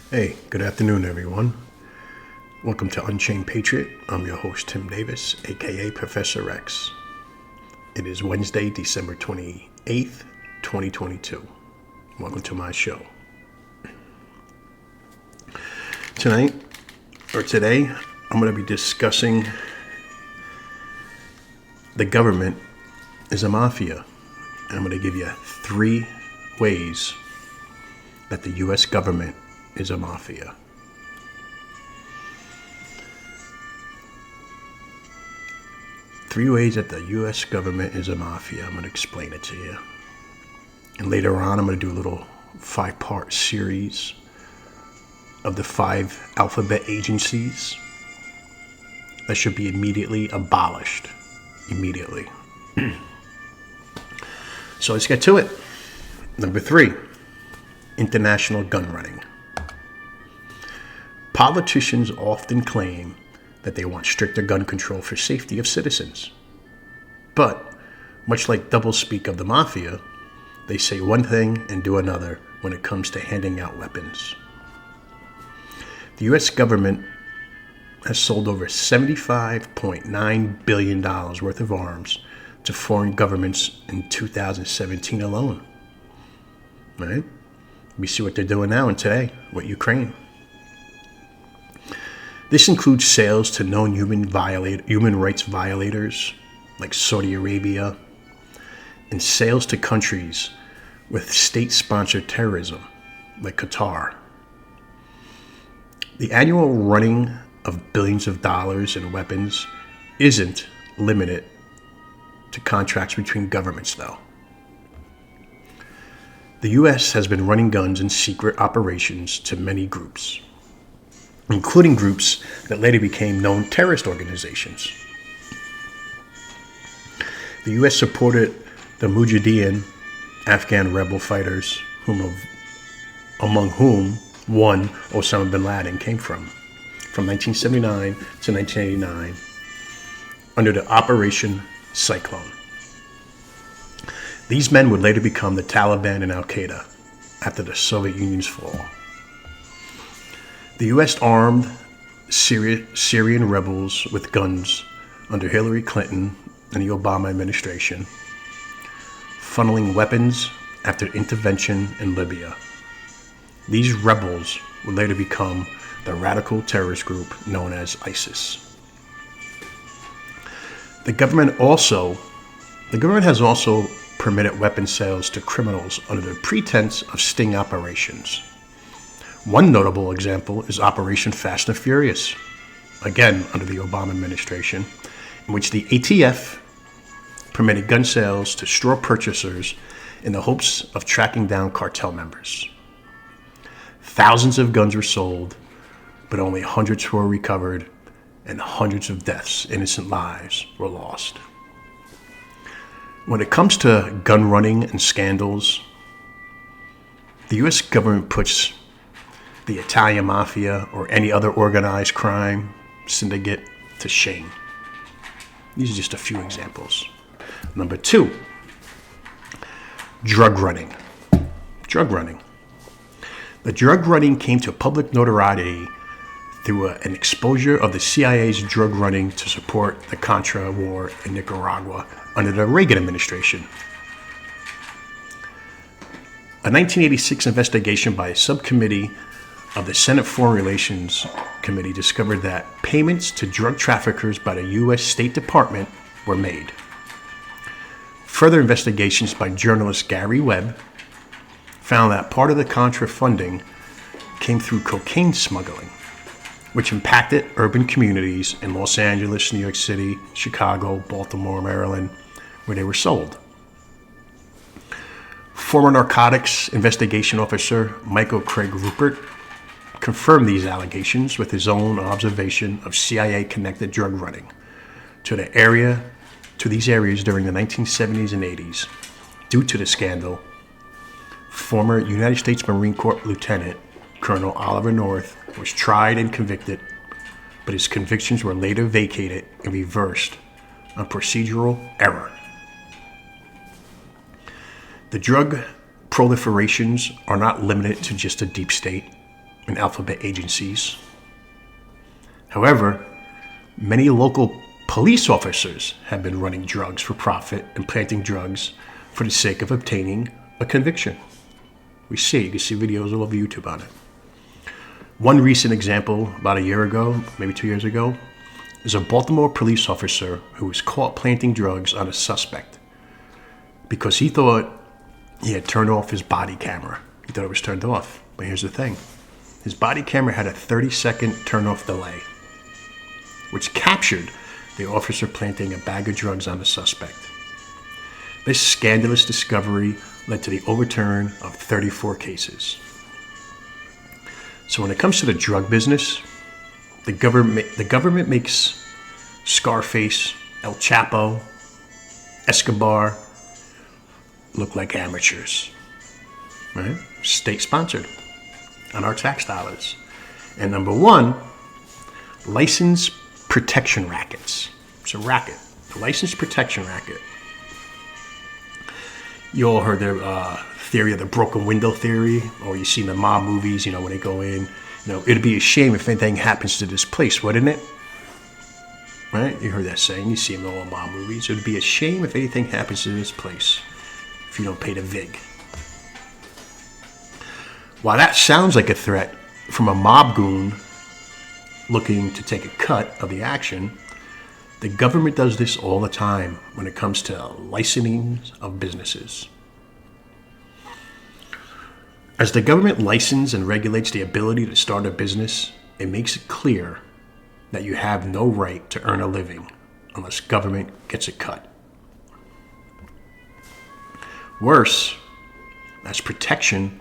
Hey, good afternoon, everyone. Welcome to Unchained Patriot. I'm your host, Tim Davis, aka Professor X. It is Wednesday, December 28th, 2022. Welcome to my show. Today, I'm going to be discussing the government is a mafia. And I'm going to give you 3 ways that the U.S. government is a mafia. Three ways that the U.S. government is a mafia. I'm going to explain it to you. And later on, I'm going to do a little 5-part series of the 5 alphabet agencies that should be immediately abolished. Immediately. So let's get to it. Number 3, international gun running. Politicians often claim that they want stricter gun control for safety of citizens. But, much like doublespeak of the mafia, they say one thing and do another when it comes to handing out weapons. The U.S. government has sold over $75.9 billion worth of arms to foreign governments in 2017 alone. Right? We see what they're doing now and today with Ukraine. This includes sales to known human rights violators like Saudi Arabia, and sales to countries with state-sponsored terrorism like Qatar. The annual running of billions of dollars in weapons isn't limited to contracts between governments, though. The U.S. has been running guns in secret operations to many groups, including groups that later became known terrorist organizations. The U.S. supported the Mujahideen Afghan rebel fighters, among whom one, Osama bin Laden, came from 1979 to 1989, under the Operation Cyclone. These men would later become the Taliban and Al-Qaeda after the Soviet Union's fall. The U.S. armed Syrian rebels with guns under Hillary Clinton and the Obama administration, funneling weapons after intervention in Libya. These rebels would later become the radical terrorist group known as ISIS. The government has also permitted weapon sales to criminals under the pretense of sting operations. One notable example is Operation Fast and Furious, again under the Obama administration, in which the ATF permitted gun sales to straw purchasers in the hopes of tracking down cartel members. Thousands of guns were sold, but only hundreds were recovered, and hundreds of deaths, innocent lives, were lost. When it comes to gun running and scandals, the U.S. government puts the Italian Mafia or any other organized crime syndicate to shame. These are just a few examples. Number 2, drug running. Drug running. The drug running came to public notoriety through an exposure of the CIA's drug running to support the Contra war in Nicaragua under the Reagan administration. A 1986 investigation by a subcommittee of the Senate Foreign Relations Committee discovered that payments to drug traffickers by the U.S. State Department were made. Further investigations by journalist Gary Webb found that part of the Contra funding came through cocaine smuggling, which impacted urban communities in Los Angeles, New York City, Chicago, Baltimore, Maryland, where they were sold. Former narcotics investigation officer Michael Craig Rupert confirmed these allegations with his own observation of CIA-connected drug running to these areas during the 1970s and 80s. Due to the scandal, former United States Marine Corps Lieutenant Colonel Oliver North was tried and convicted, but his convictions were later vacated and reversed on procedural error. The drug proliferations are not limited to just the deep state. and alphabet agencies. However, many local police officers have been running drugs for profit and planting drugs for the sake of obtaining a conviction. You can see videos all over YouTube on it. One recent example, about a year ago, maybe 2 years ago, is a Baltimore police officer who was caught planting drugs on a suspect because he thought he had turned off his body camera. He thought it was turned off. But here's the thing. His body camera had a 30-second turn-off delay, which captured the officer planting a bag of drugs on the suspect. This scandalous discovery led to the overturn of 34 cases. So when it comes to the drug business, the government makes Scarface, El Chapo, Escobar look like amateurs, right? State-sponsored on our tax dollars. And number one, license protection rackets. It's a racket, a license protection racket. You all heard the theory of the broken window theory, or you've seen the mob movies, when they go in. It'd be a shame if anything happens to this place, wouldn't it? Right? You heard that saying. You see them in all the mob movies. It'd be a shame if anything happens to this place if you don't pay the VIG. While that sounds like a threat from a mob goon looking to take a cut of the action, the government does this all the time when it comes to licensing of businesses. As the government licenses and regulates the ability to start a business, it makes it clear that you have no right to earn a living unless government gets a cut. Worse, as protection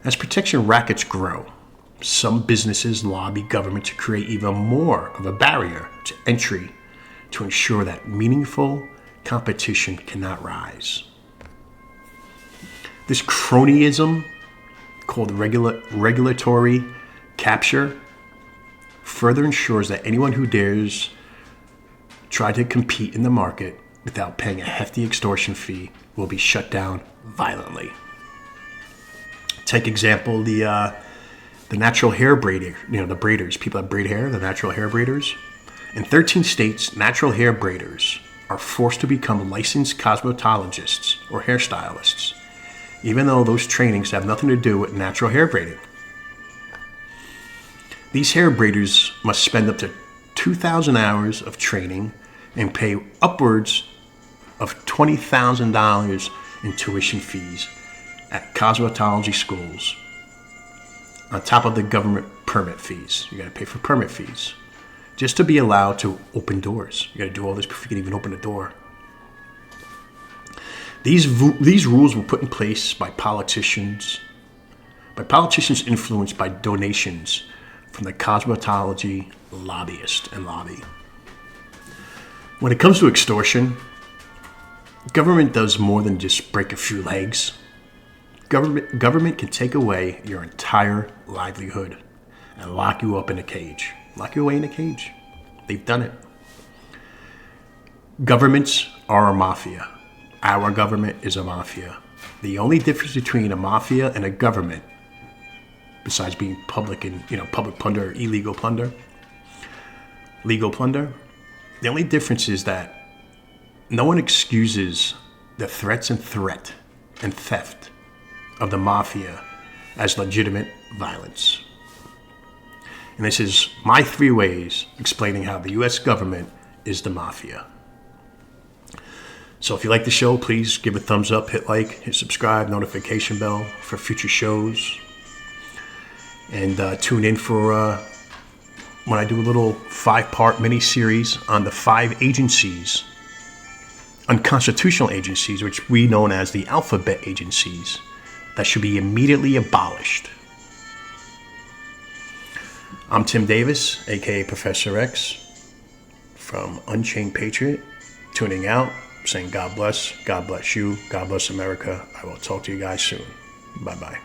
rackets grow, some businesses lobby government to create even more of a barrier to entry to ensure that meaningful competition cannot rise. This cronyism, called regulatory capture, further ensures that anyone who dares try to compete in the market without paying a hefty extortion fee will be shut down violently. Take example, the natural hair braider, the braiders, people that braid hair, the natural hair braiders. In 13 states, natural hair braiders are forced to become licensed cosmetologists or hairstylists, even though those trainings have nothing to do with natural hair braiding. These hair braiders must spend up to 2,000 hours of training and pay upwards of $20,000 in tuition fees at cosmetology schools, on top of the government permit fees. You got to pay for permit fees just to be allowed to open doors. You got to do all this before you can even open a door. These rules were put in place by politicians influenced by donations from the cosmetology lobbyist and lobby. When it comes to extortion, government does more than just break a few legs. Government can take away your entire livelihood and lock you up in a cage. Lock you away in a cage. They've done it. Governments are a mafia. Our government is a mafia. The only difference between a mafia and a government, besides being public and public plunder or illegal plunder, legal plunder, the only difference is that no one excuses the threat and theft of the mafia as legitimate violence. And this is my 3 ways explaining how the U.S. government is the mafia. So if you like the show, please give a thumbs up, hit like, hit subscribe, notification bell for future shows. And tune in for when I do a little 5-part mini-series on the 5 agencies, unconstitutional agencies, which we know as the alphabet agencies, that should be immediately abolished. I'm Tim Davis, aka Professor X, from Unchained Patriot, tuning out, saying God bless you, God bless America. I will talk to you guys soon. Bye-bye.